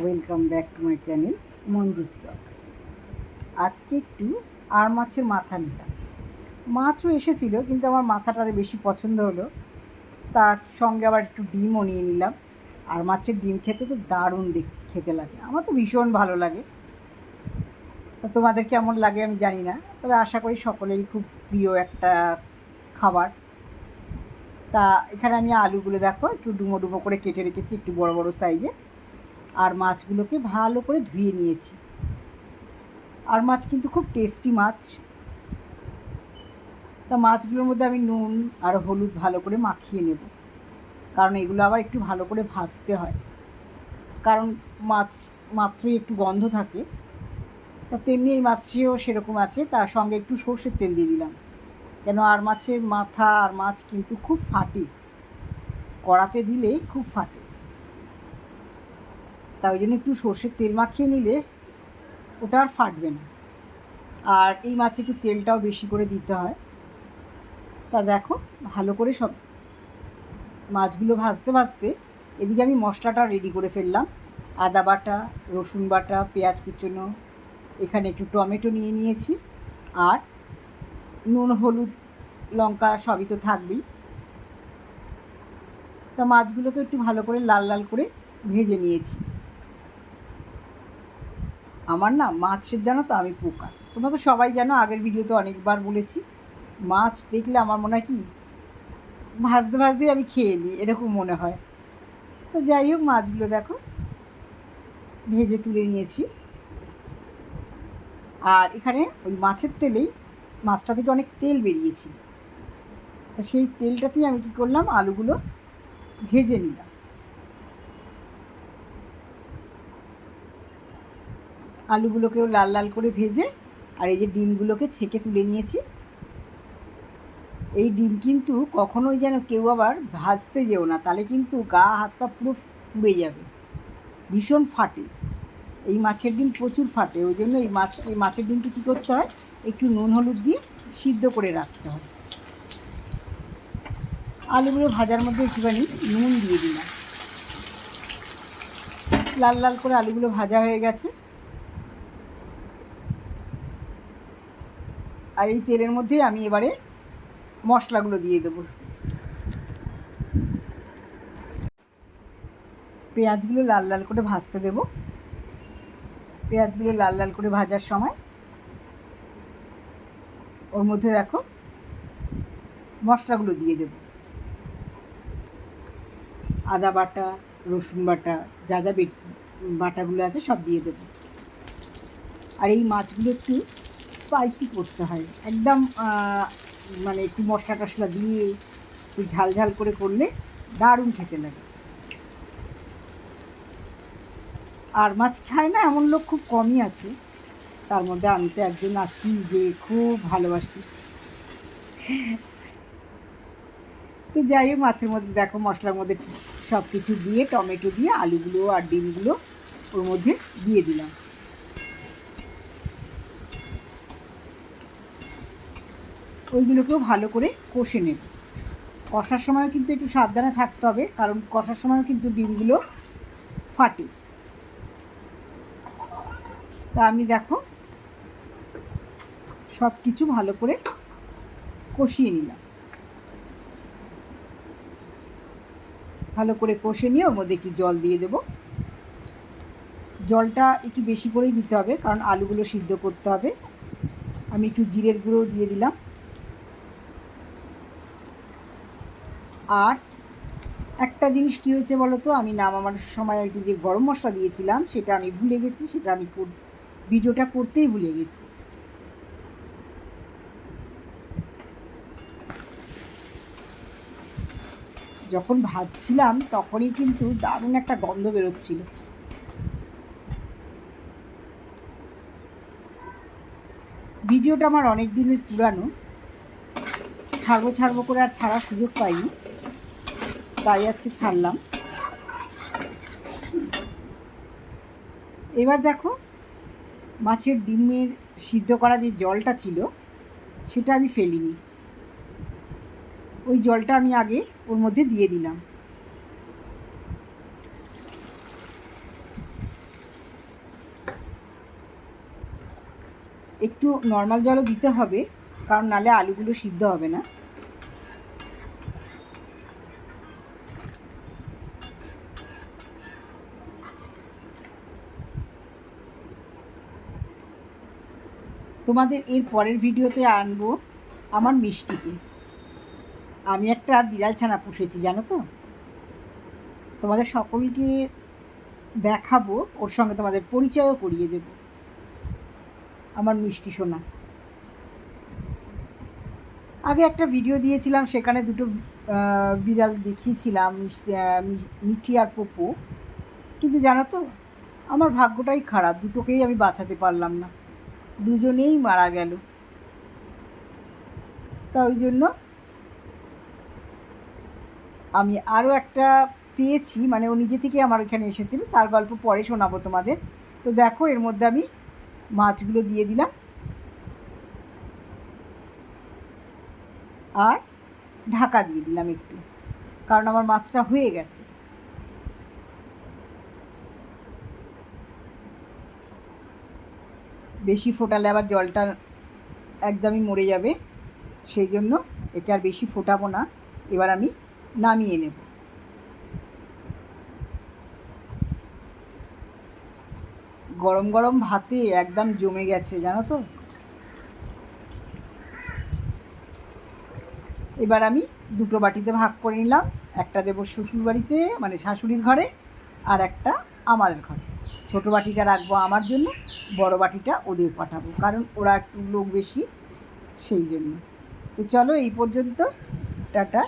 Welcome back to my channel Manju's blog. আজকে একটু আর মাছের মাথা নিলাম। মাছও এসেছিলো কিন্তু আমার মাথাটা বেশি পছন্দ হলো, তার সঙ্গে আবার একটু ডিমও নিয়ে নিলাম। আর মাছের ডিম খেতে তো দারুণ খেতে লাগে, আমার তো ভীষণ ভালো লাগে। তো তোমাদের কেমন লাগে আমি জানি না, তবে আশা করি সকলেরই খুব প্রিয় একটা খাবার। তা এখানে আমি আলুগুলো দেখো একটু ডুমো ডুমো করে কেটে রেখেছি, একটু বড় বড় সাইজে। আর মাছগুলোকে ভালো করে ধুয়ে নিয়েছি। আর মাছ কিন্তু খুব টেস্টি মাছ। তা মাছগুলোর মধ্যে আমি নুন আর হলুদ ভালো করে মাখিয়ে নেব, কারণ এগুলো আবার একটু ভালো করে ভাজতে হয়, কারণ মাছ মাত্রই একটু গন্ধ থাকে। তা তেমনি এই মাছেও সেরকম আছে, তার সঙ্গে একটু সর্ষের তেল দিয়ে দিলাম, কেন আর মাছের মাথা আর মাছ কিন্তু খুব ফাটে, কড়াতে দিলেই খুব ফাটে। তা ওই জন্য একটু সর্ষের তেল মাখিয়ে নিলে ওটা আর ফাটবে না। আর এই মাছে একটু তেলটাও বেশি করে দিতে হয়। তা দেখো ভালো করে সব মাছগুলো ভাজতে ভাজতে এদিকে আমি মশলাটা রেডি করে ফেললাম। আদা বাটা, রসুন বাটা, পেঁয়াজ কুচনো, এখানে একটু টমেটো নিয়ে নিয়েছি, আর নুন হলুদ লঙ্কা সবই তো থাকবেই। তা মাছগুলোকে একটু ভালো করে লাল লাল করে ভেজে নিয়েছি। আমার না মাছের জানো তো আমি পোকা, তোমরা তো সবাই জানো, আগের ভিডিওতে অনেকবার বলেছি। মাছ দেখলে আমার মনে হয় কি ভাজতে ভাজতেই আমি খেয়ে নিই, এরকম মনে হয়। তো যাই হোক, মাছগুলো দেখো ভেজে তুলে নিয়েছি। আর এখানে ওই মাছের তেলেই মাছটা থেকে অনেক তেল বেরিয়েছিল, তো সেই তেলটাতেই আমি কী করলাম, আলুগুলো ভেজে নিলাম। আলুগুলোকেও লাল লাল করে ভেজে, আর এই যে ডিমগুলোকে ছেঁকে তুলে নিয়েছি। এই ডিম কিন্তু কখনোই যেন কেউ আবার ভাজতে যেও না, তাহলে কিন্তু গা হাত পা পুরো পুড়ে যাবে, ভীষণ ফাটে। এই মাছের ডিম প্রচুর ফাটে, ওই জন্য এই মাছের ডিমকে কী করতে হয়, একটু নুন হলুদ দিয়ে সিদ্ধ করে রাখতে হয়। আলুগুলো ভাজার মধ্যে একটুখানি নুন দিয়ে দিলাম। লাল লাল করে আলুগুলো ভাজা হয়ে গেছে। আর এই তেলের মধ্যে আমি এবারে মশলাগুলো দিয়ে দেবো। পেঁয়াজগুলো লাল লাল করে ভাজতে দেব। পেঁয়াজগুলো লাল লাল করে ভাজার সময় ওর মধ্যে দেখো মশলাগুলো দিয়ে দেব। আদা বাটা, রসুন বাটা, যা যা বাটাগুলো আছে সব দিয়ে দেব। আর এই মাছগুলো একটু স্পাইসি করতে হয়, একদম মানে একটু মশলা টশলা দিয়ে একটু ঝাল ঝাল করে করলে দারুণ খেতে লাগে। আর মাছ খায় না এমন লোক খুব কমই আছে, তার মধ্যে আমি তো একজন আছি যে খুব ভালোবাসি। তো যাই হোক, মাছের মধ্যে দেখো মশলার মধ্যে সব কিছু দিয়ে, টমেটো দিয়ে আলুগুলো আর ডিমগুলো ওর মধ্যে দিয়ে দিলাম। ওইগুলোকেও ভালো করে কষে নেব। কষার সময়ও কিন্তু একটু সাবধানে থাকতে হবে, কারণ কষার সময়ও কিন্তু ডিমগুলো ফাটে। তা আমি দেখো সব কিছু ভালো করে কষিয়ে নিলাম। ভালো করে কষে নিয়ে ওর মধ্যে একটু জল দিয়ে দেবো। জলটা একটু বেশি করেই দিতে হবে, কারণ আলুগুলো সিদ্ধ করতে হবে। আমি একটু জিরের গুঁড়ো দিয়ে দিলাম। আর একটা জিনিস কী হয়েছে বলো তো, আমি নামানোর সময় একটু যে গরম মশলা দিয়েছিলাম সেটা আমি ভুলে গেছি, সেটা আমি ভিডিওটা করতেই ভুলে গেছি। যখন ভাজছিলাম তখনই কিন্তু দারুণ একটা গন্ধ বেরোচ্ছিল। ভিডিওটা আমার অনেক দিনের পুরানো, ছাড়বো করে আর ছাড়ার সুযোগ পাইনি, তাই আজকে ছাড়লাম। এবার দেখো মাছের ডিমের সিদ্ধ করা যে জলটা ছিল সেটা আমি ফেলিনি, ওই জলটা আমি আগে ওর মধ্যে দিয়ে দিলাম। একটু নর্মাল জলও দিতে হবে, কারণ নাহলে আলুগুলো সিদ্ধ হবে না। তোমাদের এর পরের ভিডিওতে আনবো আমার মিষ্টিকে। আমি একটা বিড়াল ছানা পুষেছি, জানো তো। তোমাদের সকলকে দেখাবো, ওর সঙ্গে তোমাদের পরিচয়ও করিয়ে দেব। আমার মিষ্টি সোনা। আগে একটা ভিডিও দিয়েছিলাম, সেখানে দুটো বিড়াল দেখিয়েছিলাম, মিঠি আর পপু। কিন্তু জানো তো, আমার ভাগ্যটাই খারাপ, দুটোকেই আমি বাঁচাতে পারলাম না, দুজনেই মারা গেল। তা ওই জন্য আমি আরও একটা পেয়েছি, মানে ও নিজে থেকে আমার এখানে এসেছিল, তার গল্প পরে শোনাবো তোমাদের। তো দেখো, এর মধ্যে আমি মাছগুলো দিয়ে দিলাম আর ঢাকা দিয়ে দিলাম একটু, কারণ আমার মাছটা হয়ে গেছে। বেশি ফোটালে আবার জলটা একদমই মরে যাবে, সেই জন্য এটা আর বেশি ফোটাবো না। এবার আমি নামিয়ে নেব। গরম গরম ভাতে একদম জমে গেছে, জানো তো। এবার আমি দুটো বাটিতে ভাগ করে নিলাম, একটা দেবো শ্বশুর বাড়িতে মানে শাশুড়ির ঘরে, আর একটা আমাদের ঘরে। ছোটো বাটিটা রাখবো আমার জন্য, বড় বাটিটা ওদের পাঠাবো, কারণ ওরা একটু লোক বেশি, সেই জন্য। তো চলো, এই পর্যন্ত, টাটা।